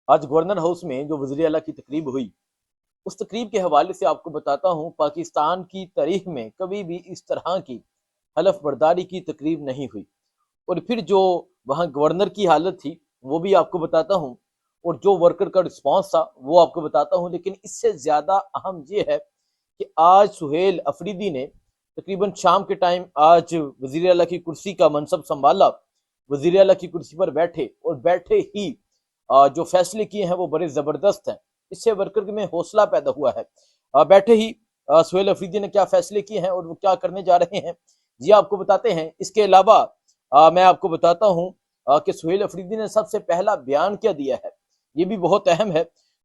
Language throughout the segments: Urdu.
آج گورنر ہاؤس میں جو وزیر اعلیٰ کی تقریب ہوئی، اس تقریب کے حوالے سے آپ کو بتاتا ہوں، پاکستان کی تاریخ میں کبھی بھی اس طرح کی حلف برداری کی تقریب نہیں ہوئی۔ اور پھر جو وہاں گورنر کی حالت تھی وہ بھی آپ کو بتاتا ہوں، اور جو ورکر کا رسپانس تھا وہ آپ کو بتاتا ہوں۔ لیکن اس سے زیادہ اہم یہ ہے کہ آج سہیل افریدی نے تقریباً شام کے ٹائم آج وزیر اعلیٰ کی کرسی کا منصب سنبھالا، وزیر اعلیٰ کی کرسی پر بیٹھے، اور بیٹھے ہی جو فیصلے کیے ہیں وہ بڑے زبردست ہیں۔ اس سے ورکر میں حوصلہ پیدا ہوا ہے۔ بیٹھے ہی سہیل افریدی نے کیا فیصلے کیے ہیں اور وہ کیا کرنے جا رہے ہیں، یہ آپ کو بتاتے ہیں۔ اس کے علاوہ میں آپ کو بتاتا ہوں کہ سہیل افریدی نے سب سے پہلا بیان کیا دیا ہے، یہ بھی بہت اہم ہے۔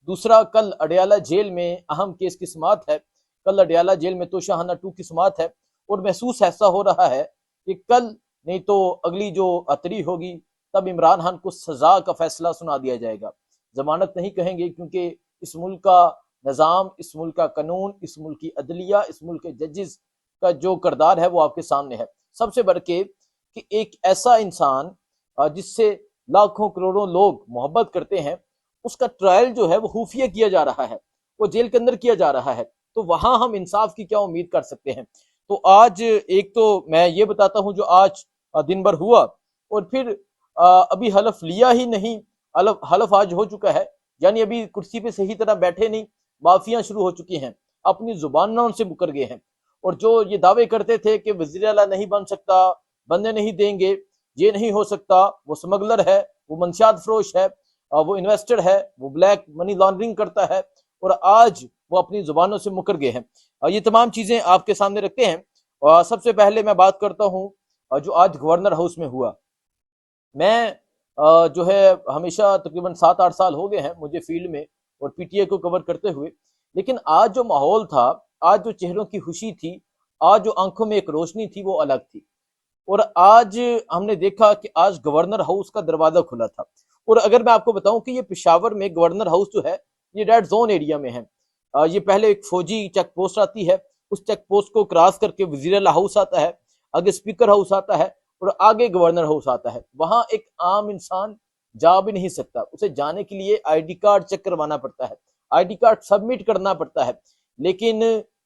دوسرا، کل اڈیالہ جیل میں اہم کیس کی سماعت ہے، کل اڈیالہ جیل میں توشہ 2 کی سماعت ہے، اور محسوس ایسا ہو رہا ہے کہ کل نہیں تو اگلی جو اتری ہوگی تب عمران خان کو سزا کا فیصلہ سنا دیا جائے گا۔ ضمانت نہیں کہیں گے، کیونکہ اس ملک کا نظام، اس ملک کا قانون، اس ملک کی عدلیہ، اس ملک کے ججز کا جو کردار ہے وہ آپ کے سامنے ہے۔ سب سے بڑھ کے کہ ایک ایسا انسان جس سے لاکھوں کروڑوں لوگ محبت کرتے ہیں، اس کا ٹرائل جو ہے وہ خفیہ کیا جا رہا ہے، وہ جیل کے اندر کیا جا رہا ہے، تو وہاں ہم انصاف کی کیا امید کر سکتے ہیں؟ تو آج ایک تو میں یہ بتاتا ہوں جو آج دن بھر ہوا، اور پھر ابھی حلف لیا ہی نہیں، حلف آج ہو چکا ہے، یعنی ابھی کرسی پہ صحیح طرح بیٹھے نہیں، معافیاں شروع ہو چکی ہیں، اپنی زبانوں سے مکر گئے ہیں۔ اور جو یہ دعوے کرتے تھے کہ وزیر اعلیٰ نہیں بن سکتا، بننے نہیں دیں گے، یہ نہیں ہو سکتا، وہ سمگلر ہے، وہ منشیات فروش ہے، وہ انویسٹر ہے، وہ بلیک منی لانڈرنگ کرتا ہے، اور آج وہ اپنی زبانوں سے مکر گئے ہیں۔ یہ تمام چیزیں آپ کے سامنے رکھتے ہیں۔ سب سے پہلے میں بات کرتا ہوں جو آج گورنر ہاؤس میں ہوا۔ میں جو ہے ہمیشہ تقریباً 7-8 سال ہو گئے ہیں مجھے فیلڈ میں اور پی ٹی اے کو کور کرتے ہوئے، لیکن آج جو ماحول تھا، آج جو چہروں کی خوشی تھی، آج جو آنکھوں میں ایک روشنی تھی، وہ الگ تھی۔ اور آج ہم نے دیکھا کہ آج گورنر ہاؤس کا دروازہ کھلا تھا۔ اور اگر میں آپ کو بتاؤں کہ یہ پشاور میں گورنر ہاؤس جو ہے یہ ریڈ زون ایریا میں ہے۔ یہ پہلے ایک فوجی چیک پوسٹ آتی ہے، اس چیک پوسٹ کو کراس کر کے وزیر اعلیٰ ہاؤس آتا ہے، آگے اسپیکر ہاؤس آتا ہے، اور آگے گورنر ہاؤس آتا ہے۔ وہاں ایک عام انسان جا بھی نہیں سکتا، اسے جانے کے لیے آئی ڈی کارڈ چیک کروانا پڑتا ہے، آئی ڈی کارڈ سبمٹ کرنا پڑتا ہے۔ لیکن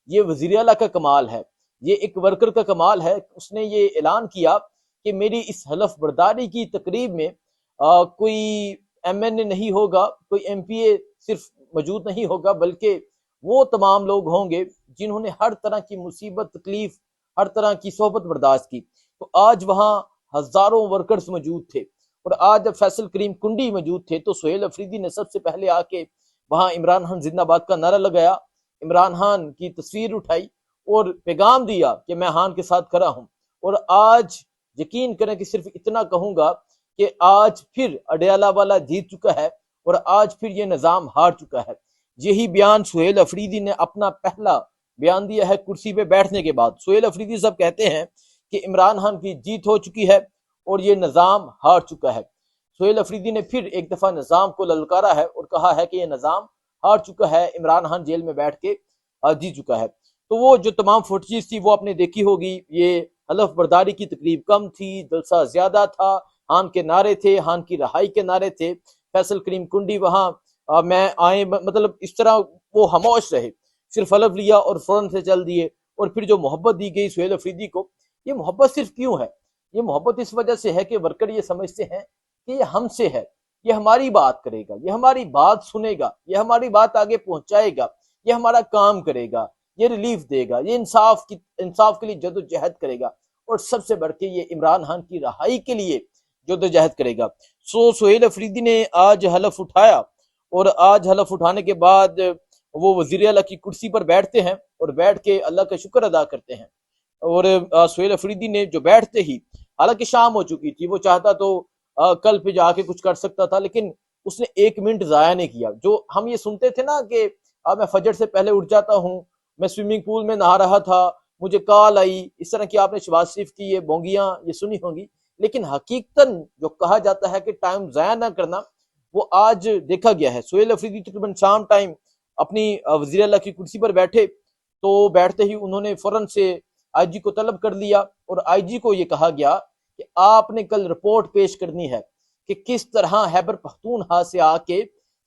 یہ وزیر اعلیٰ کا کمال ہے، یہ ایک ورکر کا کمال ہے، اس نے یہ اعلان کیا کہ میری اس حلف برداری کی تقریب میں کوئی ایم این اے نہیں ہوگا، کوئی ایم پی اے صرف موجود نہیں ہوگا، بلکہ وہ تمام لوگ ہوں گے جنہوں نے ہر طرح کی مصیبت، تکلیف، ہر طرح کی صحبت برداشت کی۔ تو آج وہاں ہزاروں ورکرز موجود تھے، اور آج جب فیصل کریم کنڈی موجود تھے تو سہیل افریدی نے سب سے پہلے آ کے وہاں عمران خان زندہ باد کا نعرہ لگایا، عمران خان کی تصویر اٹھائی اور پیغام دیا کہ میں خان کے ساتھ کھڑا ہوں۔ اور آج یقین کریں کہ صرف اتنا کہوں گا کہ آج پھر اڈیالہ والا جیت چکا ہے، اور آج پھر یہ نظام ہار چکا ہے۔ یہی بیان سہیل افریدی نے اپنا پہلا بیان دیا ہے کرسی پہ بیٹھنے کے بعد۔ سہیل افریدی صاحب کہتے ہیں کہ عمران خان کی جیت ہو چکی ہے اور یہ نظام ہار چکا ہے۔ سہیل افریدی نے پھر ایک دفعہ نظام کو للکارا ہے اور کہا ہے کہ یہ نظام ہار چکا ہے، عمران خان جیل میں بیٹھ کے جیت چکا ہے۔ تو وہ جو تمام فوٹیجز تھی وہ آپ نے دیکھی ہوگی۔ یہ حلف برداری کی تقریب کم تھی، جلسہ زیادہ تھا، خان کے نعرے تھے، خان کی رہائی کے نعرے تھے۔ فیصل کریم کنڈی وہاں میں آئے، مطلب اس طرح وہ خاموش رہے، صرف حلف لیا اور فوراً سے چل دیے۔ اور پھر جو محبت دی گئی سہیل افریدی کو، یہ محبت صرف کیوں ہے؟ یہ محبت اس وجہ سے ہے کہ ورکر یہ سمجھتے ہیں کہ یہ ہم سے ہے، یہ ہماری بات کرے گا، یہ ہماری بات سنے گا، یہ ہماری بات آگے پہنچائے گا، یہ ہمارا کام کرے گا، یہ ریلیف دے گا، یہ انصاف کے لیے جدوجہد کرے گا، اور سب سے بڑھ کے یہ عمران خان کی رہائی کے لیے جدوجہد کرے گا۔ سہیل افریدی نے آج حلف اٹھایا، اور آج حلف اٹھانے کے بعد وہ وزیر اعلیٰ کی کرسی پر بیٹھتے ہیں اور بیٹھ کے اللہ کا شکر ادا کرتے ہیں۔ اور سہیل افریدی نے جو بیٹھتے ہی، حالانکہ شام ہو چکی تھی، وہ چاہتا تو کل پہ جا کے کچھ کر سکتا تھا، لیکن اس نے 1 منٹ ضائع نہیں کیا۔ جو ہم یہ سنتے تھے نا کہ میں فجر سے پہلے اٹھ جاتا ہوں، میں سوئمنگ پول میں نہا رہا تھا، مجھے کال آئی، اس طرح کی آپ نے شہباز شریف کی یہ بونگیاں یہ سنی ہوں گی، لیکن حقیقتاً جو کہا جاتا ہے کہ ٹائم ضائع نہ کرنا، وہ آج دیکھا گیا ہے۔ سہیل افریدی تقریباً شام ٹائم اپنی وزیر اللہ کی کرسی پر بیٹھے، تو بیٹھتے ہی انہوں نے فوراً سے آئی جی کو طلب کر لیا، اور آئی جی کو یہ کہا گیا کہ آپ نے کل رپورٹ پیش کرنی ہے کہ کس طرح خیبر پختونخوا سے آ کے